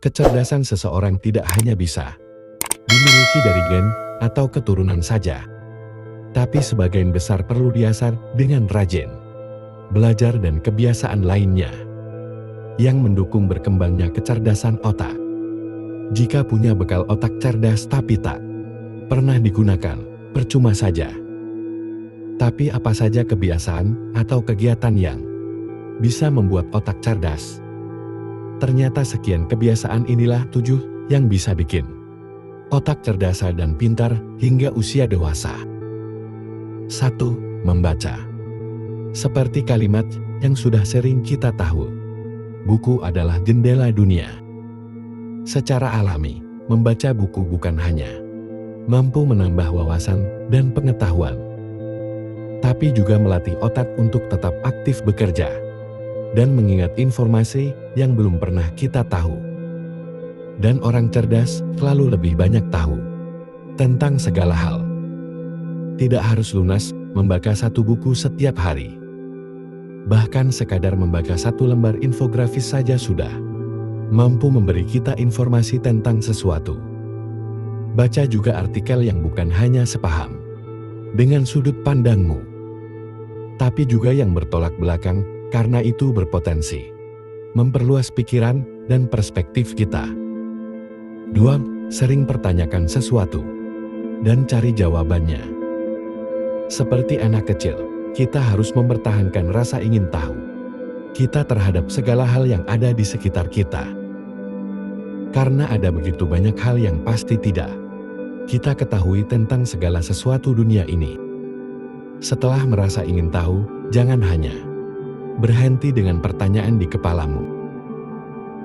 Kecerdasan seseorang tidak hanya bisa dimiliki dari gen atau keturunan saja, tapi sebagian besar perlu diasah dengan rajin belajar dan kebiasaan lainnya yang mendukung berkembangnya kecerdasan otak. Jika punya bekal otak cerdas tapi tak pernah digunakan, percuma saja. Tapi apa saja kebiasaan atau kegiatan yang bisa membuat otak cerdas? Ternyata sekian kebiasaan inilah 7 yang bisa bikin otak cerdas dan pintar hingga usia dewasa. 1. Membaca. Seperti kalimat yang sudah sering kita tahu, buku adalah jendela dunia. Secara alami, membaca buku bukan hanya mampu menambah wawasan dan pengetahuan, tapi juga melatih otak untuk tetap aktif bekerja dan mengingat informasi yang belum pernah kita tahu. Dan orang cerdas selalu lebih banyak tahu tentang segala hal. Tidak harus lunas membaca satu buku setiap hari. Bahkan sekadar membaca satu lembar infografis saja sudah mampu memberi kita informasi tentang sesuatu. Baca juga artikel yang bukan hanya sepaham dengan sudut pandangmu, tapi juga yang bertolak belakang, karena itu berpotensi memperluas pikiran dan perspektif kita. 2. Sering pertanyakan sesuatu dan cari jawabannya. Seperti anak kecil, kita harus mempertahankan rasa ingin tahu kita terhadap segala hal yang ada di sekitar kita. Karena ada begitu banyak hal yang pasti tidak kita ketahui tentang segala sesuatu dunia ini. Setelah merasa ingin tahu, jangan hanya berhenti dengan pertanyaan di kepalamu,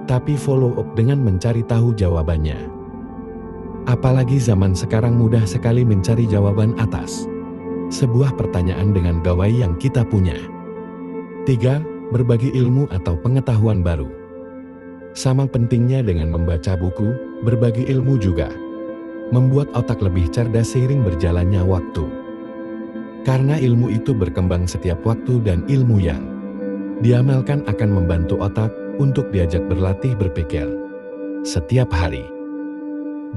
tapi follow up dengan mencari tahu jawabannya. Apalagi zaman sekarang mudah sekali mencari jawaban atas sebuah pertanyaan dengan gawai yang kita punya. 3. Berbagi ilmu atau pengetahuan baru. Sama pentingnya dengan membaca buku, berbagi ilmu juga membuat otak lebih cerdas seiring berjalannya waktu. Karena ilmu itu berkembang setiap waktu dan ilmu yang diamalkan akan membantu otak untuk diajak berlatih berpikir setiap hari.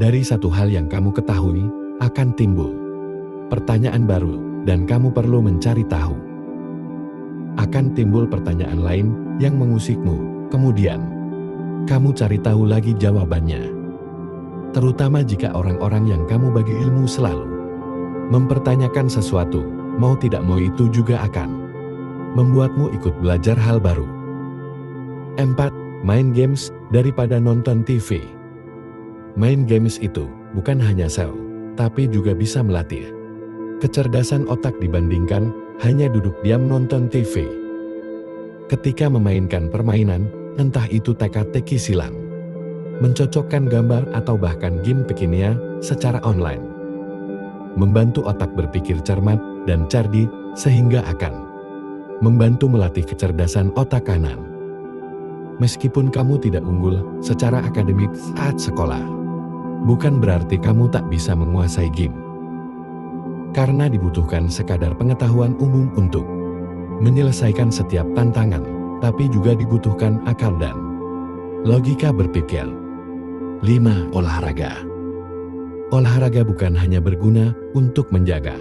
Dari satu hal yang kamu ketahui akan timbul pertanyaan baru dan kamu perlu mencari tahu. Akan timbul pertanyaan lain yang mengusikmu, kemudian kamu cari tahu lagi jawabannya. Terutama jika orang-orang yang kamu bagi ilmu selalu mempertanyakan sesuatu, mau tidak mau itu juga akan membuatmu ikut belajar hal baru. 4. Main games daripada nonton TV. Main games itu bukan hanya sel, tapi juga bisa melatih kecerdasan otak dibandingkan hanya duduk diam nonton TV. Ketika memainkan permainan, entah itu teka-teki silang, mencocokkan gambar atau bahkan game kekinian secara online, membantu otak berpikir cermat dan cerdik sehingga akan membantu melatih kecerdasan otak kanan. Meskipun kamu tidak unggul secara akademik saat sekolah, bukan berarti kamu tak bisa menguasai game. Karena dibutuhkan sekadar pengetahuan umum untuk menyelesaikan setiap tantangan, tapi juga dibutuhkan akal dan logika berpikir. 5. Olahraga. Olahraga bukan hanya berguna untuk menjaga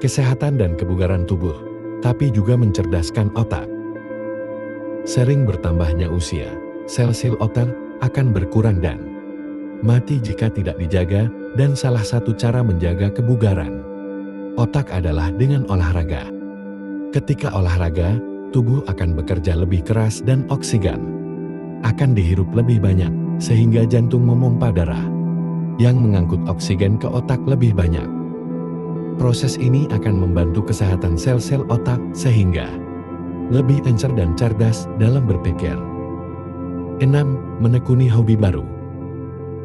kesehatan dan kebugaran tubuh, tapi juga mencerdaskan otak. Sering bertambahnya usia, sel-sel otak akan berkurang dan mati jika tidak dijaga, dan salah satu cara menjaga kebugaran otak adalah dengan olahraga. Ketika olahraga, tubuh akan bekerja lebih keras dan oksigen akan dihirup lebih banyak, sehingga jantung memompa darah yang mengangkut oksigen ke otak lebih banyak. Proses ini akan membantu kesehatan sel-sel otak sehingga lebih encer dan cerdas dalam berpikir. 6. Menekuni hobi baru.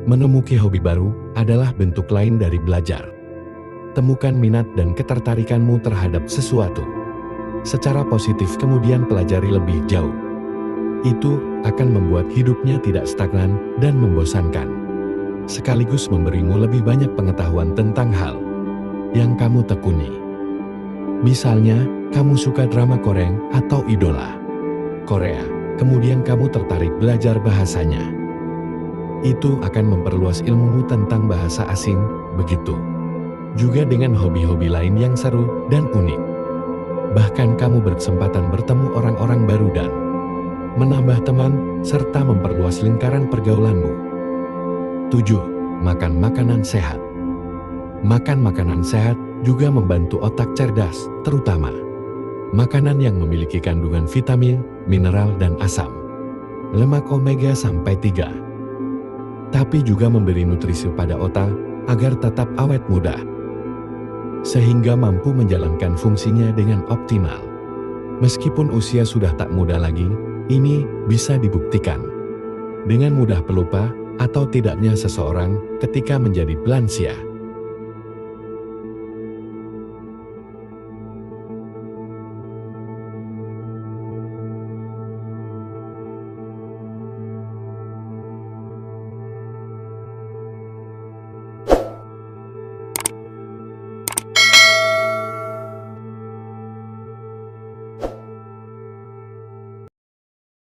Menemukan hobi baru adalah bentuk lain dari belajar. Temukan minat dan ketertarikanmu terhadap sesuatu secara positif, kemudian pelajari lebih jauh. Itu akan membuat hidupnya tidak stagnan dan membosankan, sekaligus memberimu lebih banyak pengetahuan tentang hal yang kamu tekuni. Misalnya, kamu suka drama Korea atau idola Korea, kemudian kamu tertarik belajar bahasanya. Itu akan memperluas ilmumu tentang bahasa asing, begitu. Juga dengan hobi-hobi lain yang seru dan unik. Bahkan kamu berkesempatan bertemu orang-orang baru dan menambah teman, serta memperluas lingkaran pergaulanmu. 7. Makan makanan sehat. Makan makanan sehat juga membantu otak cerdas, terutama makanan yang memiliki kandungan vitamin, mineral, dan asam, lemak omega sampai 3. Tapi juga memberi nutrisi pada otak agar tetap awet muda, sehingga mampu menjalankan fungsinya dengan optimal. Meskipun usia sudah tak muda lagi, ini bisa dibuktikan dengan mudah pelupa atau tidaknya seseorang ketika menjadi lansia.